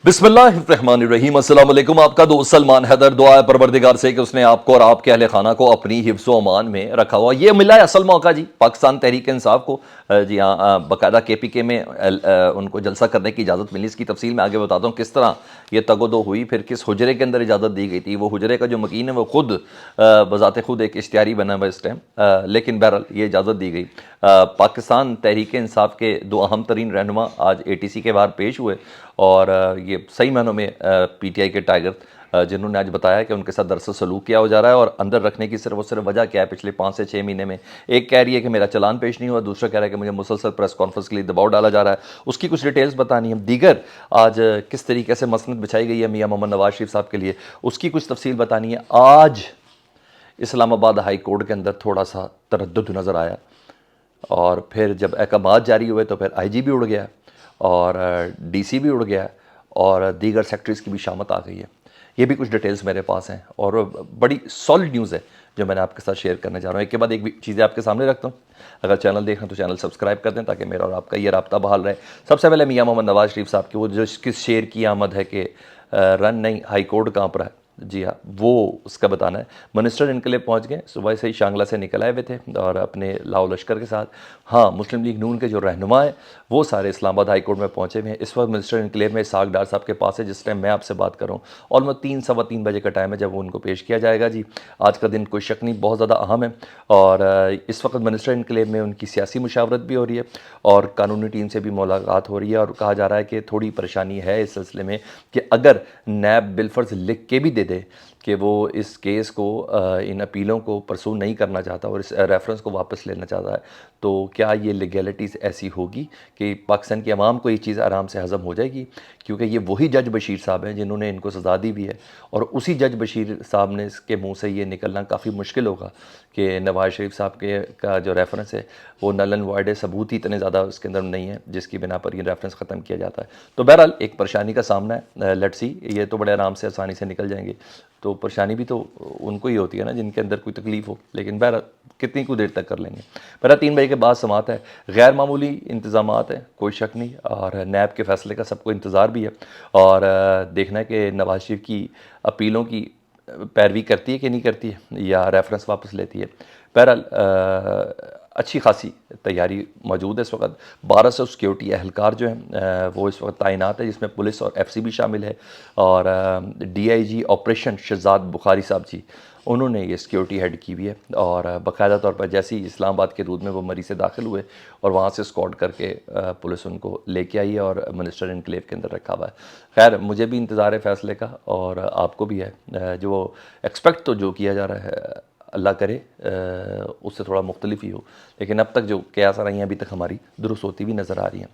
बिस्मिल्लाहिर्रहमानिर्रहीम। अस्सलाम वालेकुम। आपका दोस्त सलमान हैदर। दुआ है परवरदिगार से कि उसने आपको और आपके अहले खाना को अपनी हिफ्ज़ अमान में रखा हुआ। ये मिला है असल मौका जी पाकिस्तान तहरीक इंसाफ को। जी हाँ, बाकायदा KPK में उनको जलसा करने की इजाज़त मिली। इसकी तफसील मैं आगे बताता हूँ किस तरह ये तगोदो हुई, फिर किस हुजरे के अंदर इजाज़त दी गई थी। वो हुजरे का जो मकीन है वो खुद बज़ाते खुद एक इश्तिहारी बना हुआ इस टाइम, लेकिन बहरहाल ये इजाज़त दी गई। पाकिस्तान तहरीक इंसाफ के दो अहम तरीन रहनुमा आज ATC के बाहर पेश हुए और ये सही मानों में PTI के टाइगर जिन्होंने आज बताया कि उनके साथ दरअसल सलूक किया हो जा रहा है और अंदर रखने की सिर्फ और सिर्फ वजह क्या है। पिछले 5 से 6 महीने में एक कह रही है कि मेरा चालान पेश नहीं हुआ, दूसरा कह रहा है कि मुझे मुसलसल प्रेस कॉन्फ्रेंस के लिए दबाव डाला जा रहा है। उसकी कुछ डिटेल्स बतानी है। दीगर आज किस तरीके से मसनद बिछाई गई है मियाँ मोहम्मद नवाज शरीफ साहब के लिए, उसकी कुछ तफसील बतानी है। आज इस्लामाबाद हाई कोर्ट के अंदर थोड़ा सा तरद्दुद नज़र आया और फिर जब अहकामात जारी हुए तो फिर IG भी उड़ गया और DC भी उड़ गया और दीगर सेक्रेटरीज़ की भी शामत आ गई है। ये भी कुछ डिटेल्स मेरे पास हैं और बड़ी सॉलिड न्यूज़ है जो मैंने आपके साथ शेयर करने जा रहा हूँ। एक के बाद एक चीज़ें आपके सामने रखता हूँ। अगर चैनल देख रहे हैं तो चैनल सब्सक्राइब कर दें ताकि मेरा और आपका ये राब्ता बहाल रहे। सबसे पहले मियाँ मोहम्मद नवाज शरीफ साहब की वो जो किस शेर की आमद है कि रन नहीं हाई कोर्ट काँप रहा है। जी हाँ, वो उसका बताना है। मिनिस्टर इनके लिए पहुँच गए, सुबह से ही शांगला से निकल आए हुए थे और अपने लाओ लश्कर के साथ। हाँ, मुस्लिम लीग नून के जो रहनुमा है वो सारे इस्लामाबाद हाई कोर्ट में पहुँचे हुए हैं। इस वक्त मिनिस्टर इनक्लेव में इसहाक डार साहब के पास है जिस टाइम मैं आपसे बात कर रहा हूँ। ऑलमोस्ट 3 सवा 3 बजे का टाइम है जब उनको पेश किया जाएगा। जी, आज का दिन कोई शक नहीं बहुत ज़्यादा अहम है और इस वक्त मिनिस्टर इनक्लेव में उनकी सियासी मुशावरत भी हो रही है और कानूनी टीम से भी मुलाकात हो रही है और कहा जा रहा है कि थोड़ी परेशानी है इस सिलसिले में कि अगर नैब बिलफर्ज लिख के भी दे दे कि वो इस केस को इन अपीलों को परसू नहीं करना चाहता और इस रेफरेंस को वापस लेना चाहता है, तो क्या ये लीगैलिटीज़ ऐसी होगी कि पाकिस्तान की आवाम को ये चीज़ आराम से हज़म हो जाएगी? क्योंकि ये वही जज बशीर साहब हैं जिन्होंने इनको सज़ा दी भी है और उसी जज बशीर साहब ने इसके मुँह से ये निकलना काफ़ी मुश्किल होगा कि नवाज शरीफ साहब के का जो रेफरेंस है वो नल एंड वॉइड है। सबूत ही इतने ज़्यादा उसके अंदर नहीं है जिसकी बिना पर ये रेफरेंस ख़त्म किया जाता है। तो बहरहाल एक परेशानी का सामना है। लेट्स सी, ये तो बड़े आराम से आसानी से निकल जाएंगे। तो परेशानी भी तो उनको ही होती है ना जिनके अंदर कोई तकलीफ़ हो, लेकिन बहरहाल कितनी कुछ देर तक कर लेंगे। बहरहाल 3 बजे के बाद समात है। गैर मामूली इंतज़ामात हैं, कोई शक नहीं, और नैब के फ़ैसले का सबको इंतज़ार भी है और देखना है कि नवाज शरीफ की अपीलों की पैरवी करती है कि नहीं करती है या रेफरेंस वापस लेती है। बहरहाल अच्छी खासी तैयारी मौजूद है इस वक्त। 1200 सिक्योरिटी एहलकार जो हैं वो इस वक्त तैनात है जिसमें पुलिस और FC भी शामिल है और DIG ऑपरेशन शहजाद बुखारी साहब जी उन्होंने ये सिक्योरिटी हेड की हुई है और बाकायदा तौर पर जैसे ही इस्लामाबाद के रूद में वो मरी से दाखिल हुए और वहाँ से स्कॉट करके पुलिस उनको लेके आई है और मिनिस्टर इनक्लेव के अंदर रखा हुआ है। खैर मुझे भी इंतज़ार है फ़ैसले का और आपको भी है। जो एक्सपेक्ट तो जो किया जा रहा है अल्लाह करे उससे थोड़ा मुख्तलिफ ही हो, लेकिन अब तक जो कयास आ रही हैं अभी तक हमारी दुरुस्त होती हुई नज़र आ रही हैं।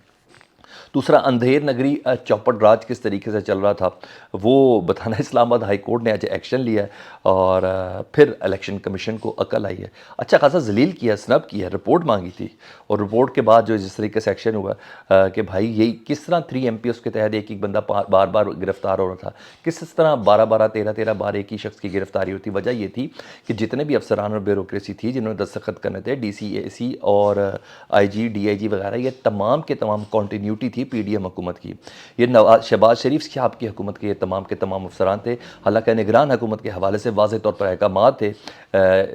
दूसरा, अंधेर नगरी चौपट राज किस तरीके से चल रहा था वो बताना। इस्लामाबाद हाई कोर्ट ने आज एक्शन लिया है और फिर इलेक्शन कमीशन को अकल आई है। अच्छा खासा जलील किया, स्नब किया, रिपोर्ट मांगी थी और रिपोर्ट के बाद जो जिस तरीके से एक्शन हुआ कि भाई यही किस तरह 3 MPs के तहत एक बंदा बार बार गिरफ्तार हो रहा था, किस तरह 12 13 बार एक ही शख्स की गिरफ्तारी होती। वजह ये थी कि जितने भी अफसरान और ब्यूरोक्रेसी थी जिन्होंने दस्तखत करने थे, DC AC और IG DIG वगैरह, ये तमाम के तमाम कॉन्टीन्यूटी थी PDM हुकूमत की। ये शहबाज शरीफ साहब की हुकूमत के ये तमाम अफसरान थे। हालांकि निगरान हुकूमत के हवाले से वाज़ेह तौर पर अहकामात थे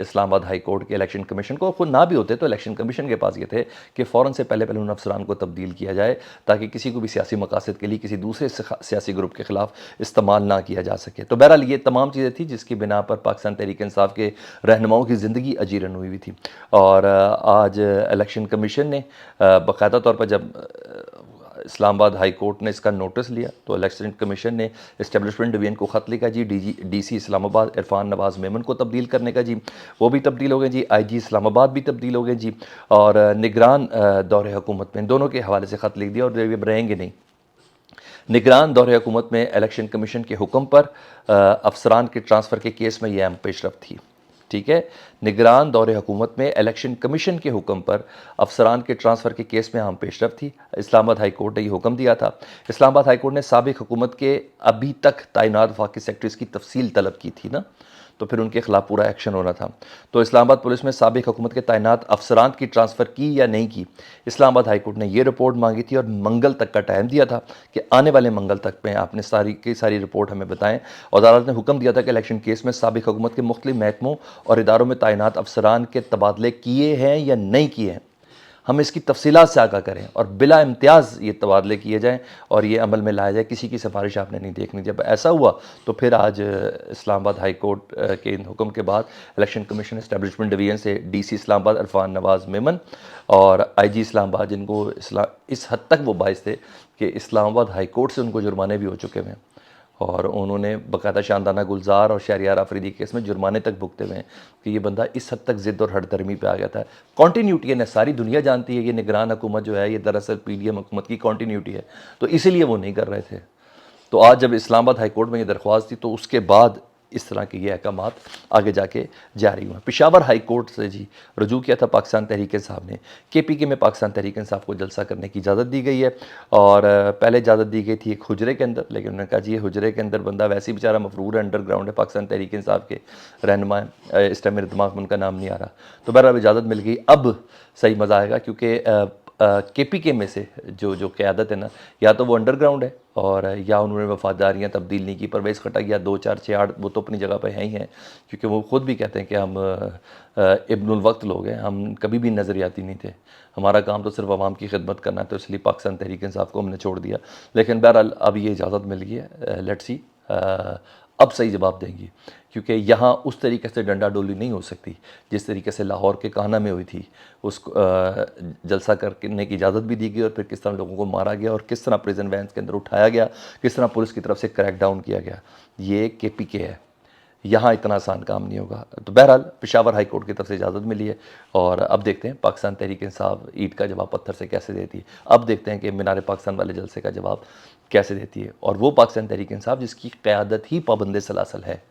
इस्लामाबाद हाई कोर्ट के इलेक्शन कमीशन को। खुद ना भी होते तो इलेक्शन कमीशन के पास ये थे कि फ़ौरन से पहले उन अफसरान को तब्दील किया जाए ताकि किसी को भी सियासी मकासद के लिए किसी दूसरे सियासी ग्रुप के ख़िलाफ़ इस्तेमाल ना किया जा सके। तो बहरहाल ये तमाम चीज़ें थी जिसकी बिना पर पाकिस्तान तहरीक इंसाफ के रहनुमाओं की ज़िंदगी अजीरन हुई थी और आज इलेक्शन कमीशन ने बाकायदा तौर पर जब इस्लामाबाद हाई कोर्ट ने इसका नोटिस लिया तो इलेक्शन कमीशन ने इस्टेब्लिशमेंट डिवीजन को ख़त लिखा जी। DC इस्लामाबाद इरफान नवाज़ मेमन को तब्दील करने का जी, वो भी तब्दील हो गए जी। IG इस्लामाबाद भी तब्दील हो गए जी और निगरान दौरे हुकूमत में दोनों के हवाले से ख़त लिख दिया और ये रहेंगे नहीं। निगरान दौरे हुकूमत में इलेक्शन कमीशन के हुक्म पर अफसरान के ट्रांसफ़र के केस में यह अहम पेशरफ थी। ठीक है, निगरान दौरे हुकूमत में इलेक्शन कमीशन के हुक्म पर अफसरान के ट्रांसफ़र के केस में अहम पेशरफ थी। इस्लामाबाद हाई कोर्ट ने ये हुक्म दिया था। इस्लामाबाद हाई कोर्ट ने साबिक हुकूमत के अभी तक तैनात वफाकी सेक्रेटरीज़ की तफसील तलब की थी ना, तो फिर उनके खिलाफ पूरा एक्शन होना था। तो इस्लामाबाद पुलिस में साबिक हुकूमत के तैनात अफसरान की ट्रांसफ़र की या नहीं की, इस्लामाबाद हाई कोर्ट ने ये रिपोर्ट मांगी थी और मंगल तक का टाइम दिया था कि आने वाले मंगल तक में आपने सारी की सारी रिपोर्ट हमें बताएं। और अदालत ने हुक्म दिया था कि इलेक्शन केस में साबिक हुकूमत के मुख्तलिफ महकमों और इदारों में तैनात अफसरान के तबादले किए हैं या नहीं किए हैं, हम इसकी तफसीलात से आगाह करें और बिला इम्तियाज़ ये तबादले किए जाएँ और ये अमल में लाया जाए। किसी की सिफारिश आपने नहीं देखनी। जब ऐसा हुआ तो फिर आज इस्लामाबाद हाई कोर्ट के इन हुक्म के बाद इलेक्शन कमीशन एस्टेब्लिशमेंट डिवीज़न से डीसी इस्लामाबाद इरफान नवाज़ मेमन और आईजी इस्लामाबाद, जिनको इस हद तक वो बाइस थे कि इस्लामाबाद हाई कोर्ट से उनको जुर्माने भी हो चुके हैं और उन्होंने बाकायदा शानदाना गुलजार और शहरियार आफरीदी केस में जुर्माने तक भुगते हुए हैं कि ये बंदा इस हद तक ज़िद और हठधर्मी पे आ गया था। कॉन्टीन्यूटी है ना, सारी दुनिया जानती है ये निगरान हुकूमत जो है ये दरअसल पीडीएम हुकूमत की कॉन्टीन्यूटी है, तो इसीलिए वो नहीं कर रहे थे। तो आज जब इस्लामाबाद हाई कोर्ट में ये दरख्वास्त थी तो उसके बाद इस तरह के ये अहकामात आगे जाके जारी हुए। पेशावर हाई कोर्ट से जी रुजू किया था पाकिस्तान तहरीक इंसाफ ने। केपीके में पाकिस्तान तहरीक इंसाफ को जलसा करने की इजाज़त दी गई है और पहले इजाज़त दी गई थी एक हुजरे के अंदर, लेकिन उन्होंने कहा जी ये हुजरे के अंदर बंदा वैसे ही बेचारा मफरूर है, अंडरग्राउंड है, पाकिस्तान तहरीक इंसाफ के रहनुमा है, इस टाइम मेरे दिमाग में उनका नाम नहीं आ रहा। तो बहरहाल इजाज़त मिल गई। अब सही मज़ा आएगा क्योंकि केपीके में से जो क़यादत है ना, या तो वो अंडरग्राउंड है और या उन्होंने वफादारियाँ तब्दील नहीं की। परवेज़ खटक या 2 4 6 8 वो तो अपनी जगह पे हैं ही हैं, क्योंकि वो ख़ुद भी कहते हैं कि हम इब्नुल वक्त लोग हैं, हम कभी भी नज़रियाती नहीं थे, हमारा काम तो सिर्फ आवाम की खिदमत करना है, तो इसलिए पाकिस्तान तहरीक इंसाफ को हमने छोड़ दिया। लेकिन बहरहाल अब ये इजाज़त मिल गई है, लेट्स सी अब सही जवाब देंगी, क्योंकि यहाँ उस तरीके से डंडा डोली नहीं हो सकती जिस तरीके से लाहौर के काना में हुई थी। उसको जलसा करने की इजाज़त भी दी गई और फिर किस तरह लोगों को मारा गया और किस तरह प्रिजन वैन्स के अंदर उठाया गया, किस तरह पुलिस की तरफ से क्रैक डाउन किया गया। ये केपीके है, यहाँ इतना आसान काम नहीं होगा। तो बहरहाल पेशावर हाई कोर्ट की तरफ से इजाज़त मिली है और अब देखते हैं पाकिस्तान तहरीक इंसाफ ईंट का जवाब पत्थर से कैसे देती है। अब देखते हैं कि मीनार पाकिस्तान वाले जलसे का जवाब कैसे देती है, और वो पाकिस्तान तहरीक इंसाफ जिसकी क़यादत ही पाबंद सलासल है,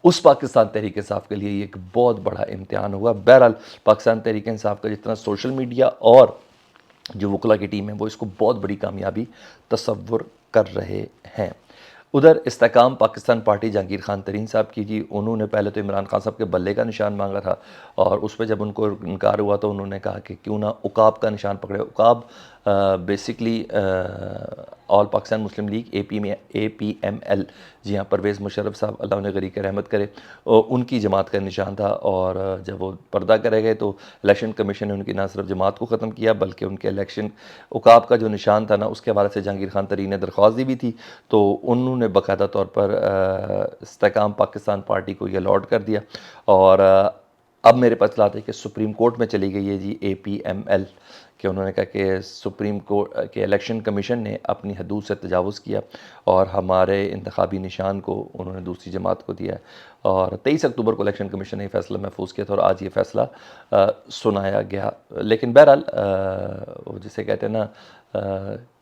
उस पाकिस्तान तहरीक इंसाफ के लिए ये एक बहुत बड़ा इम्तिहान होगा। बहरहाल पाकिस्तान तहरीक इंसाफ का जितना सोशल मीडिया और जो वकला की टीम है वो इसको बहुत बड़ी कामयाबी तसव्वुर कर रहे हैं। उधर इस्तेकाम पाकिस्तान पार्टी जहांगीर खान तरीन साहब की जी, उन्होंने पहले तो इमरान खान साहब के बल्ले का निशान मांगा था और उस पर जब उनको इनकार हुआ तो उन्होंने कहा कि क्यों ना उकाब का निशान पकड़े। उकाब बेसिकली ऑल पाकिस्तान मुस्लिम लीग APML, जी हाँ, परवेज़ मुशर्रफ साहब अल्लाह उन्हें गरीक रहमत करे, उनकी जमात का निशान था। और जब वो पर्दा करे गए तो इलेक्शन कमीशन ने उनकी ना सिर्फ जमात को ख़त्म किया बल्कि उनके इलेक्शन उकाब का जो निशान था ना उसके हवाले से जहांगीर खान तरीन ने दरख्वास्त दी भी थी, तो उन्होंने बाकायदा तौर पर इस्तेकाम पाकिस्तान पार्टी को ये अलॉट कर दिया। और अब मेरे पास इत्तला है कि सुप्रीम कोर्ट में चली गई है जी APML, कि उन्होंने कहा कि सुप्रीम कोर्ट के इलेक्शन कमीशन ने अपनी हदूद से तजावुज़ किया और हमारे इंतखाबी निशान को उन्होंने दूसरी जमात को दिया है। और 23 अक्टूबर को इलेक्शन कमीशन ने फैसला महफूज किया था और आज ये फ़ैसला सुनाया गया। लेकिन बहरहाल वो जिसे कहते हैं ना,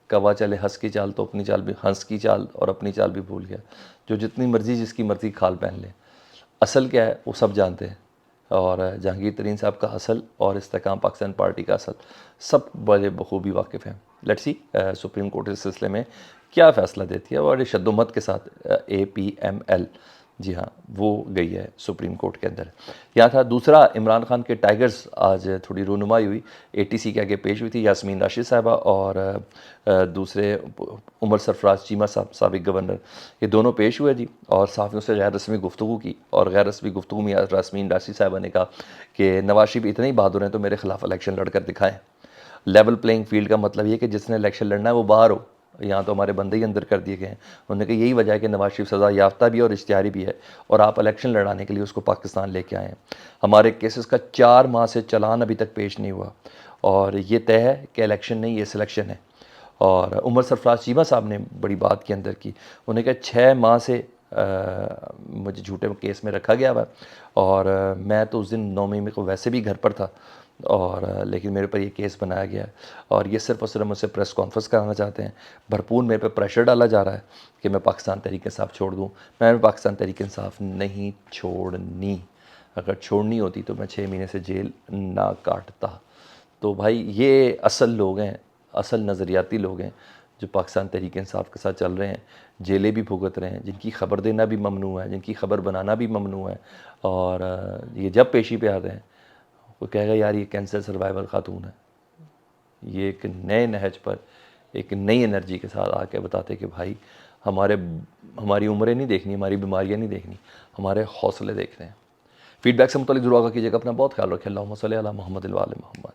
कौवा चले हंस की चाल तो अपनी चाल भी, हंस की चाल और अपनी चाल भी भूल गया। जो जितनी मर्ज़ी जिसकी मर्ज़ी खाल पहन ले, असल क्या है वो सब जानते हैं। और जहांगीर तरीन साहब का असल और इस्तेकाम पाकिस्तान पार्टी का असल सब बड़े बखूबी वाकिफ़ हैं। लेट्स सी सुप्रीम कोर्ट इस सिलसिले में क्या फ़ैसला देती है। और शद्दोमत के साथ APML, जी हाँ, वो गई है सुप्रीम कोर्ट के अंदर। यहाँ था दूसरा, इमरान खान के टाइगर्स आज थोड़ी रूनुमाई हुई, ATC के आगे पेश हुई थी यास्मीन राशिद साहबा और दूसरे उमर सरफराज चीमा साहब साबिक गवर्नर, ये दोनों पेश हुए जी और सहाफ़ियों से गैर रस्मी गुफ्तगू की। और गैर रस्मी गुफ्तगू में यास्मीन राशिद साहबा ने कहा कि नवाज शरीफ इतने ही बहादुर हैं तो मेरे खिलाफ इलेक्शन लड़कर दिखाएँ। लेवल प्लेइंग फील्ड का मतलब ये कि जिसने इलेक्शन लड़ना है वो बाहर हो, यहाँ तो हमारे बंदे ही अंदर कर दिए गए हैं। उन्होंने कहा यही वजह है कि नवाज शरीफ सज़ा याफ्ता भी है और इश्तिहारी भी है और आप इलेक्शन लड़ाने के लिए उसको पाकिस्तान लेके आए हैं। हमारे केसेस का 4 माह से चालान अभी तक पेश नहीं हुआ और ये तय है कि इलेक्शन नहीं, ये सिलेक्शन है। और उमर सरफराज चीमा साहब ने बड़ी बात के अंदर की, उन्होंने कहा 6 माह से मुझे झूठे केस में रखा गया हुआ और मैं तो उस दिन 9 मई को वैसे भी घर पर था और लेकिन मेरे पर ये केस बनाया गया है और ये सिर्फ और सिर्फ मुझसे प्रेस कॉन्फ्रेंस कराना चाहते हैं। भरपूर मेरे पे प्रेशर डाला जा रहा है कि मैं पाकिस्तान तहरीक इंसाफ छोड़ दूँ। मैं पाकिस्तान तहरीक इंसाफ नहीं छोड़नी, अगर छोड़नी होती तो मैं 6 महीने से जेल ना काटता। तो भाई ये असल लोग हैं, असल नज़रियाती लोग हैं जो पाकिस्तान तहरीक इंसाफ के साथ चल रहे हैं, जेलें भी भुगत रहे हैं, जिनकी ख़बर देना भी ममनू है, जिनकी ख़बर बनाना भी ममनू है, और ये जब पेशी पे आते हैं वो कहेगा यार ये कैंसर सर्वाइवल खातून है। ये एक नए नहज पर एक नई एनर्जी के साथ आके बताते कि भाई हमारी उम्रें नहीं देखनी, हमारी बीमारियां नहीं देखनी, हमारे हौसले देखने हैं। फीडबैक से मुतालिक ज़रूर आगा कीजिएगा। अपना बहुत ख्याल रखें। अल्लाहुम्मा सल्ली अला मुहम्मद व आले मुहम्मद।